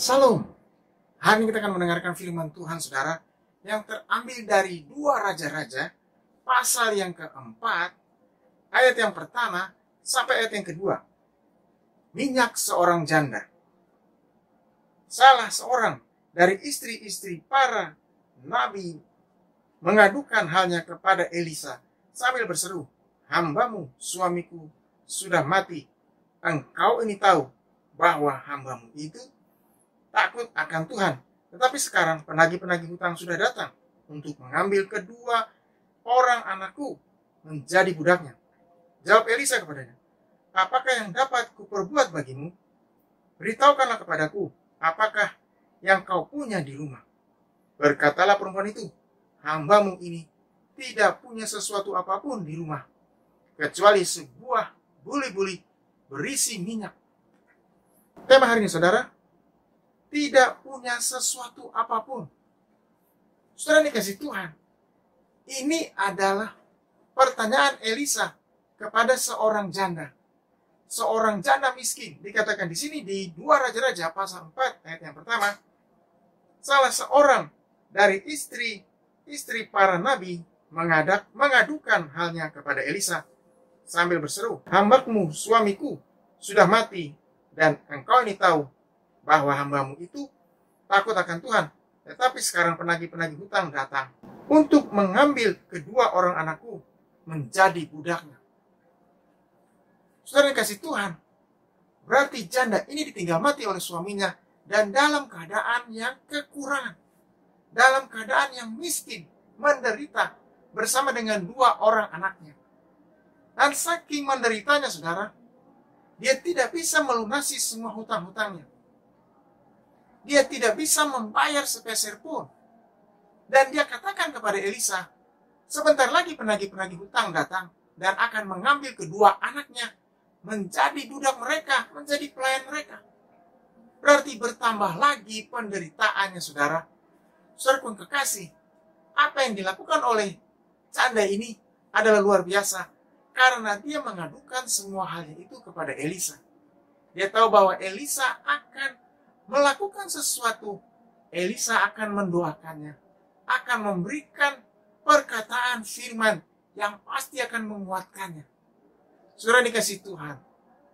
Salam. Hari ini kita akan mendengarkan firman Tuhan, saudara, yang terambil dari 2 Raja-Raja, pasal yang keempat, ayat yang pertama sampai ayat yang kedua. Minyak seorang janda. Salah seorang dari istri-istri para nabi mengadukan halnya kepada Elisa sambil berseru, "Hambamu, suamiku, sudah mati. Engkau ini tahu bahwa hambamu itu takut akan Tuhan. Tetapi sekarang penagih-penagih hutang sudah datang untuk mengambil kedua orang anakku menjadi budaknya." Jawab Elisa kepadanya, "Apakah yang dapat kuperbuat bagimu? Beritahukanlah kepadaku, apakah yang kau punya di rumah?" Berkatalah perempuan itu, "Hambamu ini tidak punya sesuatu apapun di rumah, kecuali sebuah buli-buli berisi minyak." Tema hari ini, saudara, tidak punya sesuatu apapun. Saudara dikasih Tuhan, ini adalah pertanyaan Elisa kepada seorang janda. Seorang janda miskin. Dikatakan di sini di 2 Raja-Raja pasal 4 ayat yang pertama, salah seorang dari istri para nabi mengadukan halnya kepada Elisa sambil berseru, "Hambamu, suamiku, sudah mati, dan engkau ini tahu bahwa hambamu itu takut akan Tuhan. Tetapi sekarang penagih-penagih hutang datang untuk mengambil kedua orang anakku menjadi budaknya." Saudara yang kasih Tuhan, berarti janda ini ditinggal mati oleh suaminya dan dalam keadaan yang kekurangan, dalam keadaan yang miskin, menderita bersama dengan 2 orang anaknya. Dan saking menderitanya, saudara, dia tidak bisa melunasi semua hutang-hutangnya. Dia tidak bisa membayar sepeser pun. Dan dia katakan kepada Elisa, sebentar lagi penagih-penagih hutang datang dan akan mengambil kedua anaknya menjadi budak mereka, menjadi pelayan mereka. Berarti bertambah lagi penderitaannya, saudara. Saudaraku yang kekasih, apa yang dilakukan oleh janda ini adalah luar biasa. Karena dia mengadukan semua halnya itu kepada Elisa. Dia tahu bahwa Elisa akan melakukan sesuatu. Elisa akan mendoakannya, akan memberikan perkataan firman yang pasti akan menguatkannya. Saudara dikasih Tuhan,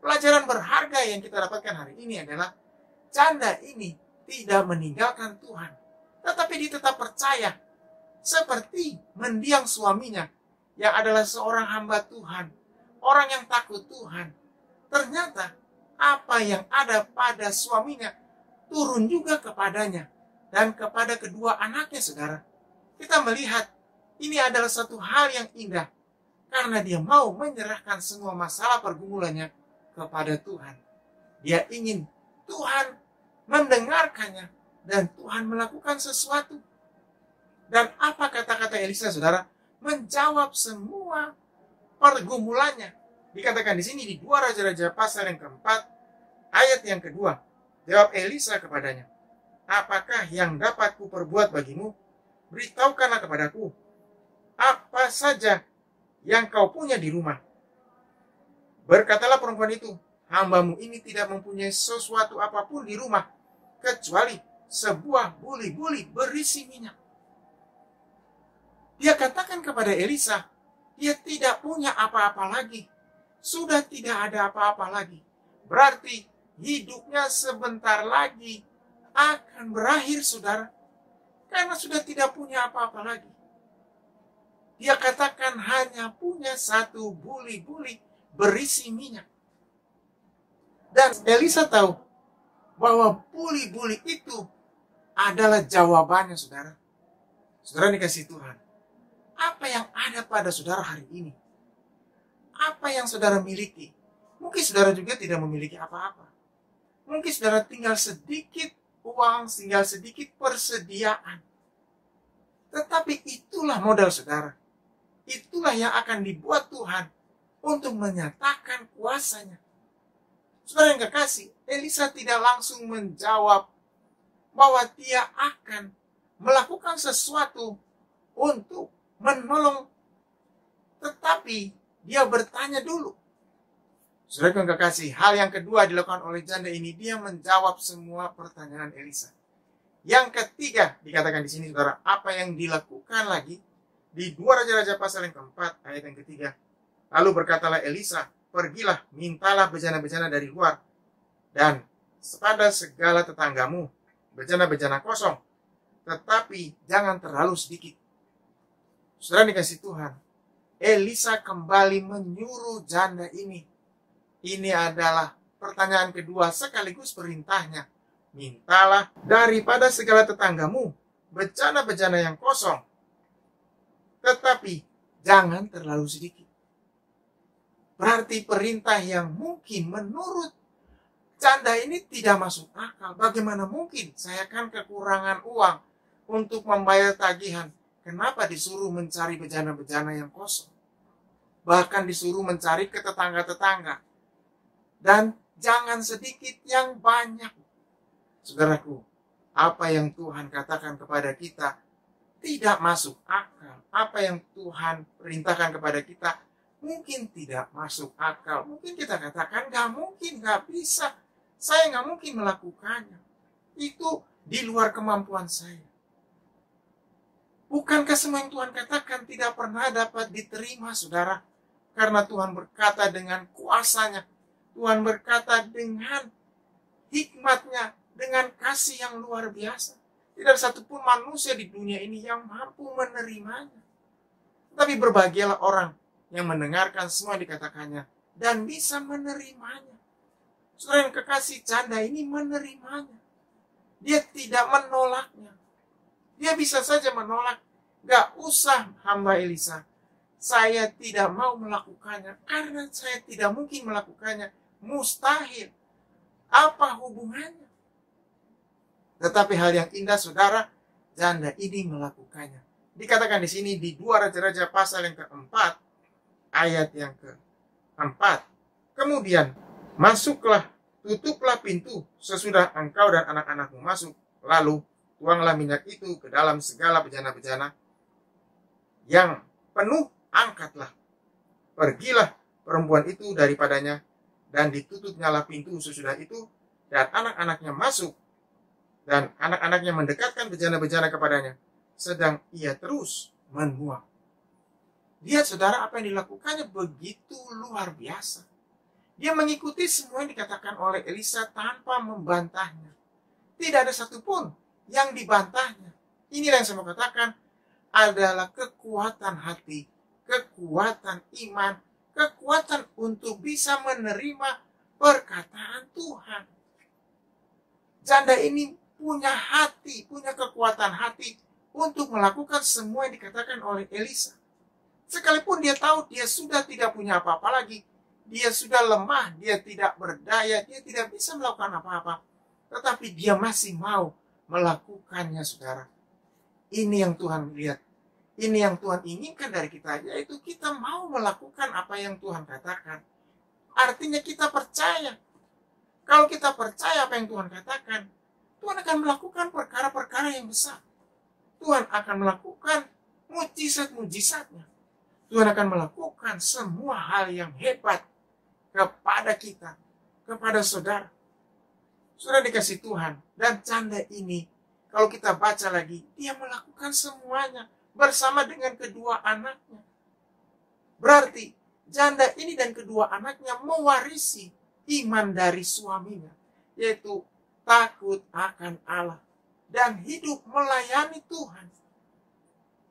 pelajaran berharga yang kita dapatkan hari ini adalah janda ini tidak meninggalkan Tuhan, tetapi dia tetap percaya seperti mendiang suaminya yang adalah seorang hamba Tuhan, orang yang takut Tuhan. Ternyata apa yang ada pada suaminya turun juga kepadanya dan kepada kedua anaknya, saudara. Kita melihat ini adalah satu hal yang indah karena dia mau menyerahkan semua masalah pergumulannya kepada Tuhan. Dia ingin Tuhan mendengarkannya dan Tuhan melakukan sesuatu. Dan apa kata-kata Elisa, saudara? Menjawab semua pergumulannya. Dikatakan di sini di 2 Raja-Raja pasal yang keempat, ayat yang kedua. Jawab Elisa kepadanya, "Apakah yang dapat kuperbuat bagimu? Beritahukanlah kepadaku, apa saja yang kau punya di rumah." Berkatalah perempuan itu, "Hambamu ini tidak mempunyai sesuatu apapun di rumah, kecuali sebuah buli-buli berisi minyak." Dia katakan kepada Elisa, dia tidak punya apa-apa lagi. Sudah tidak ada apa-apa lagi. Berarti hidupnya sebentar lagi akan berakhir, saudara. Karena sudah tidak punya apa-apa lagi. Dia katakan hanya punya satu buli-buli berisi minyak. Dan Elisa tahu bahwa buli-buli itu adalah jawabannya, saudara. Saudara dikasih Tuhan, apa yang ada pada saudara hari ini? Apa yang saudara miliki? Mungkin saudara juga tidak memiliki apa-apa. Mungkin saudara tinggal sedikit uang, tinggal sedikit persediaan. Tetapi itulah modal saudara. Itulah yang akan dibuat Tuhan untuk menyatakan kuasanya. Saudara yang kekasih, Elisa tidak langsung menjawab bahwa dia akan melakukan sesuatu untuk menolong. Tetapi dia bertanya dulu. Saudara yang kekasih, hal yang kedua dilakukan oleh janda ini, dia menjawab semua pertanyaan Elisa. Yang ketiga dikatakan di sini, saudara, apa yang dilakukan lagi di 2 Raja-Raja pasal yang keempat ayat yang ketiga. Lalu berkatalah Elisa, pergilah, mintalah bejana-bejana dari luar, dan pada segala tetanggamu bejana-bejana kosong, tetapi jangan terlalu sedikit. Saudara dikasih Tuhan, Elisa kembali menyuruh janda ini. Ini adalah pertanyaan kedua sekaligus perintahnya. Mintalah daripada segala tetanggamu bejana-bejana yang kosong, tetapi jangan terlalu sedikit. Berarti perintah yang mungkin menurut janda ini tidak masuk akal. Bagaimana mungkin saya kan kekurangan uang untuk membayar tagihan. Kenapa disuruh mencari bejana-bejana yang kosong? Bahkan disuruh mencari ke tetangga-tetangga. Dan jangan sedikit yang banyak. Saudaraku, apa yang Tuhan katakan kepada kita tidak masuk akal. Apa yang Tuhan perintahkan kepada kita mungkin tidak masuk akal. Mungkin kita katakan gak mungkin, gak bisa. Saya gak mungkin melakukannya. Itu di luar kemampuan saya. Bukankah semua yang Tuhan katakan tidak pernah dapat diterima, saudara? Karena Tuhan berkata dengan kuasanya. Tuhan berkata dengan hikmatnya, dengan kasih yang luar biasa. Tidak ada satupun manusia di dunia ini yang mampu menerimanya. Tapi berbahagialah orang yang mendengarkan semua yang dikatakannya dan bisa menerimanya. Saudara yang kekasih, janda ini menerimanya. Dia tidak menolaknya. Dia bisa saja menolak. Gak usah hamba Elisa. Saya tidak mau melakukannya. Karena saya tidak mungkin melakukannya. Mustahil. Apa hubungannya? Tetapi hal yang indah, saudara, janda ini melakukannya. Dikatakan di sini di 2 Raja-Raja pasal yang keempat, ayat yang keempat. Kemudian, masuklah, tutuplah pintu sesudah engkau dan anak-anakmu masuk. Lalu, tuanglah minyak itu ke dalam segala bejana-bejana yang penuh, angkatlah. Pergilah perempuan itu daripadanya, dan ditutupnyalah pintu sesudah itu, dan anak-anaknya masuk, dan anak-anaknya mendekatkan bejana-bejana kepadanya, sedang ia terus menuang. Lihat saudara, apa yang dilakukannya begitu luar biasa. Dia mengikuti semua yang dikatakan oleh Elisa tanpa membantahnya. Tidak ada satupun yang dibantahnya. Inilah yang saya mau katakan adalah kekuatan hati, kekuatan iman, kekuatan untuk bisa menerima perkataan Tuhan. Janda ini punya hati, punya kekuatan hati untuk melakukan semua yang dikatakan oleh Elisa. Sekalipun dia tahu dia sudah tidak punya apa-apa lagi, dia sudah lemah, dia tidak berdaya, dia tidak bisa melakukan apa-apa, tetapi dia masih mau melakukannya, saudara. Ini yang Tuhan lihat. Ini yang Tuhan inginkan dari kita, yaitu kita mau melakukan apa yang Tuhan katakan. Artinya kita percaya. Kalau kita percaya apa yang Tuhan katakan, Tuhan akan melakukan perkara-perkara yang besar. Tuhan akan melakukan mujizat-mujizatnya. Tuhan akan melakukan semua hal yang hebat kepada kita, kepada saudara. Saudara dikasih Tuhan, dan janda ini, kalau kita baca lagi, dia melakukan semuanya bersama dengan kedua anaknya. Berarti janda ini dan kedua anaknya mewarisi iman dari suaminya, yaitu takut akan Allah dan hidup melayani Tuhan.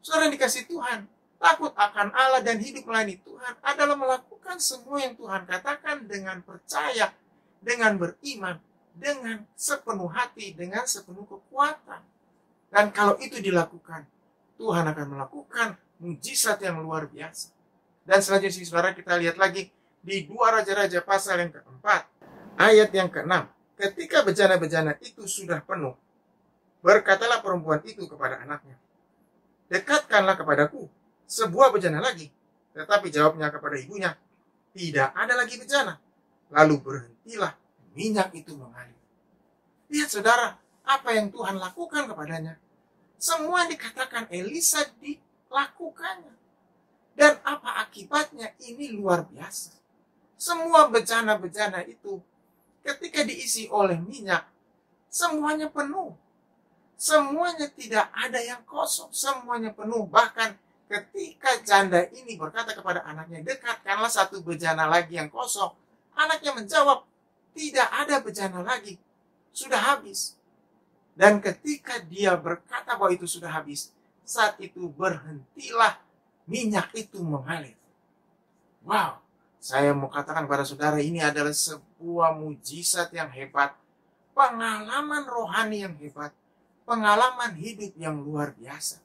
Saudara yang dikasih Tuhan, takut akan Allah dan hidup melayani Tuhan adalah melakukan semua yang Tuhan katakan dengan percaya, dengan beriman, dengan sepenuh hati, dengan sepenuh kekuatan. Dan kalau itu dilakukan, Tuhan akan melakukan mujizat yang luar biasa. Dan selanjutnya saudara, kita lihat lagi di 2 Raja-Raja pasal yang keempat, ayat yang keenam. Ketika bejana-bejana itu sudah penuh, berkatalah perempuan itu kepada anaknya, dekatkanlah kepadaku sebuah bejana lagi. Tetapi jawabnya kepada ibunya, tidak ada lagi bejana. Lalu berhentilah minyak itu mengalir. Lihat saudara, apa yang Tuhan lakukan kepadanya. Semua yang dikatakan Elisa dilakukannya. Dan apa akibatnya? Ini luar biasa. Semua bejana-bejana itu ketika diisi oleh minyak, semuanya penuh. Semuanya tidak ada yang kosong, semuanya penuh. Bahkan ketika janda ini berkata kepada anaknya, dekatkanlah satu bejana lagi yang kosong. Anaknya menjawab, tidak ada bejana lagi, sudah habis. Dan ketika dia berkata bahwa itu sudah habis, saat itu berhentilah minyak itu mengalir. Wow, saya mau katakan kepada saudara, ini adalah sebuah mujizat yang hebat, pengalaman rohani yang hebat, pengalaman hidup yang luar biasa.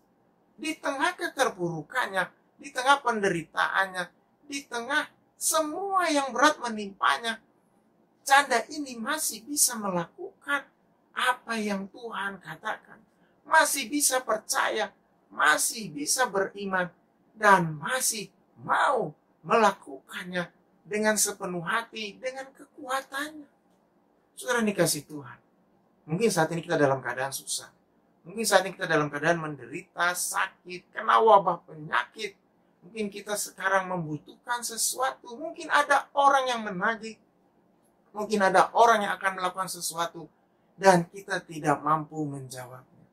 Di tengah keterpurukannya, di tengah penderitaannya, di tengah semua yang berat menimpanya, janda ini masih bisa melakukan apa yang Tuhan katakan. Masih bisa percaya, masih bisa beriman, dan masih mau melakukannya dengan sepenuh hati, dengan kekuatannya. Saudara dikasih Tuhan, mungkin saat ini kita dalam keadaan susah. Mungkin saat ini kita dalam keadaan menderita, sakit, kena wabah penyakit. Mungkin kita sekarang membutuhkan sesuatu. Mungkin ada orang yang menagih. Mungkin ada orang yang akan melakukan sesuatu dan kita tidak mampu menjawabnya.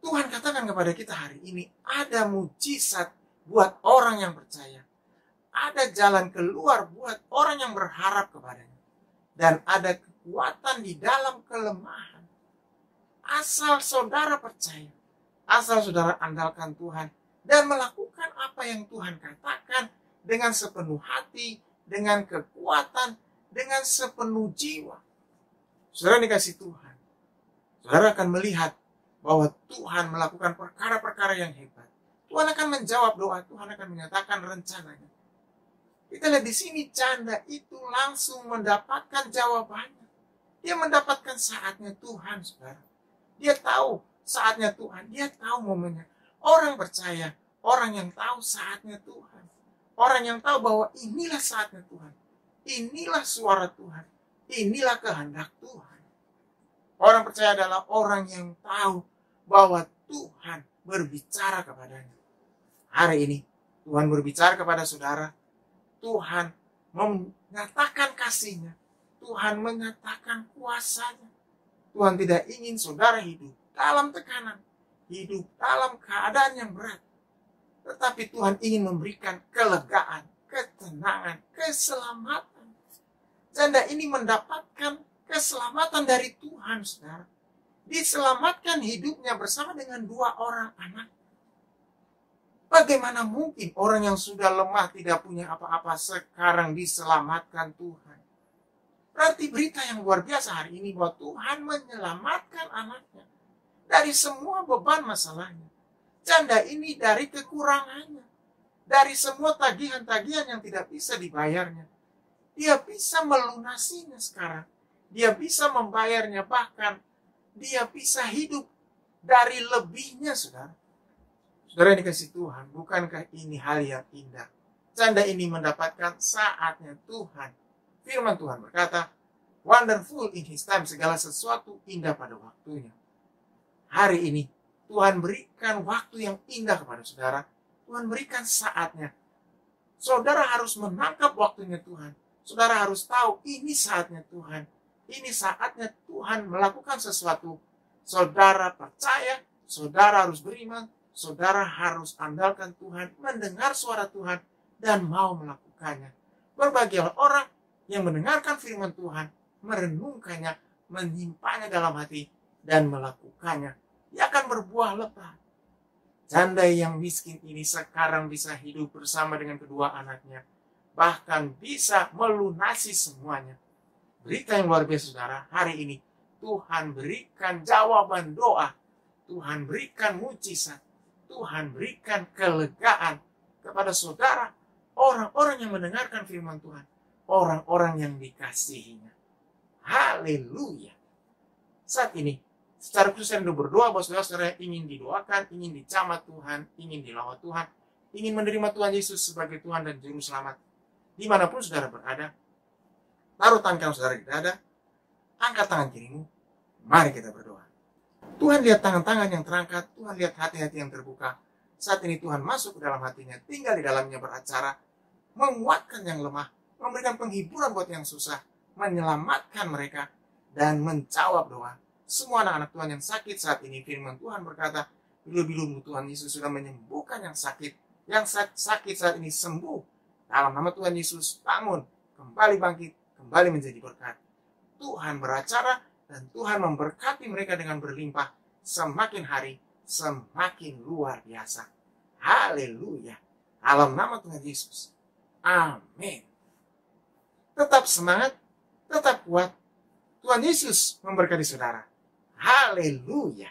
Tuhan katakan kepada kita hari ini, ada mujizat buat orang yang percaya. Ada jalan keluar buat orang yang berharap kepadanya. Dan ada kekuatan di dalam kelemahan. Asal saudara percaya, asal saudara andalkan Tuhan, dan melakukan apa yang Tuhan katakan dengan sepenuh hati, dengan kekuatan, dengan sepenuh jiwa. Saudara dikasih Tuhan, saudara akan melihat bahwa Tuhan melakukan perkara-perkara yang hebat. Tuhan akan menjawab doa, Tuhan akan menyatakan rencananya. Kita lihat di sini, janda itu langsung mendapatkan jawabannya. Dia mendapatkan saatnya Tuhan, saudara. Dia tahu saatnya Tuhan, dia tahu momennya. Orang percaya, orang yang tahu saatnya Tuhan. Orang yang tahu bahwa inilah saatnya Tuhan. Inilah suara Tuhan. Inilah kehendak Tuhan. Orang percaya adalah orang yang tahu bahwa Tuhan berbicara kepadanya. Hari ini Tuhan berbicara kepada saudara. Tuhan menyatakan kasih-Nya. Tuhan menyatakan kuasa-Nya. Tuhan tidak ingin saudara hidup dalam tekanan, hidup dalam keadaan yang berat. Tetapi Tuhan ingin memberikan kelegaan, ketenangan, keselamatan. Janda ini mendapatkan keselamatan dari Tuhan, saudara. Diselamatkan hidupnya bersama dengan 2 orang anak. Bagaimana mungkin orang yang sudah lemah, tidak punya apa-apa, sekarang diselamatkan Tuhan? Berarti berita yang luar biasa hari ini bahwa Tuhan menyelamatkan anaknya dari semua beban masalahnya. Janda ini dari kekurangannya, dari semua tagihan-tagihan yang tidak bisa dibayarnya. Dia bisa melunasinya sekarang. Dia bisa membayarnya, bahkan dia bisa hidup dari lebihnya, saudara. Saudara yang dikasih Tuhan, bukankah ini hal yang indah? Janda ini mendapatkan saatnya Tuhan. Firman Tuhan berkata, wonderful in his time, segala sesuatu indah pada waktunya. Hari ini, Tuhan berikan waktu yang indah kepada saudara. Tuhan berikan saatnya. Saudara harus menangkap waktunya Tuhan. Saudara harus tahu, ini saatnya Tuhan. Ini saatnya Tuhan melakukan sesuatu. Saudara percaya, saudara harus beriman, saudara harus andalkan Tuhan, mendengar suara Tuhan, dan mau melakukannya. Berbahagialah orang yang mendengarkan firman Tuhan, merenungkannya, menyimpannya dalam hati, dan melakukannya. Dia akan berbuah lebat. Janda yang miskin ini sekarang bisa hidup bersama dengan kedua anaknya. Bahkan bisa melunasi semuanya. Berita yang luar biasa, saudara. Hari ini Tuhan berikan jawaban doa. Tuhan berikan mujizat. Tuhan berikan kelegaan kepada saudara. Orang-orang yang mendengarkan firman Tuhan. Orang-orang yang dikasihinya. Haleluya. Saat ini, secara khusus saya berdoa bahwa saudara-saudara ingin didoakan, ingin dicamah Tuhan, ingin dilawat Tuhan, ingin menerima Tuhan Yesus sebagai Tuhan dan Juru Selamat. Dimanapun saudara berada, taruh tangan saudara di dada, angkat tangan kirimu, mari kita berdoa. Tuhan lihat tangan-tangan yang terangkat, Tuhan lihat hati-hati yang terbuka. Saat ini Tuhan masuk ke dalam hatinya, tinggal di dalamnya beracara. menguatkan yang lemah, memberikan penghiburan buat yang susah, menyelamatkan mereka, dan menjawab doa. Semua anak-anak Tuhan yang sakit saat ini, firman Tuhan berkata, bilu-bilu Tuhan Yesus sudah menyembuhkan yang sakit. Yang sakit saat ini sembuh. Dalam nama Tuhan Yesus, bangun, kembali bangkit, kembali menjadi berkat. Tuhan beracara dan Tuhan memberkati mereka dengan berlimpah. Semakin hari, semakin luar biasa. Haleluya. Dalam nama Tuhan Yesus. Amin. Tetap semangat, tetap kuat. Tuhan Yesus memberkati saudara. Haleluya.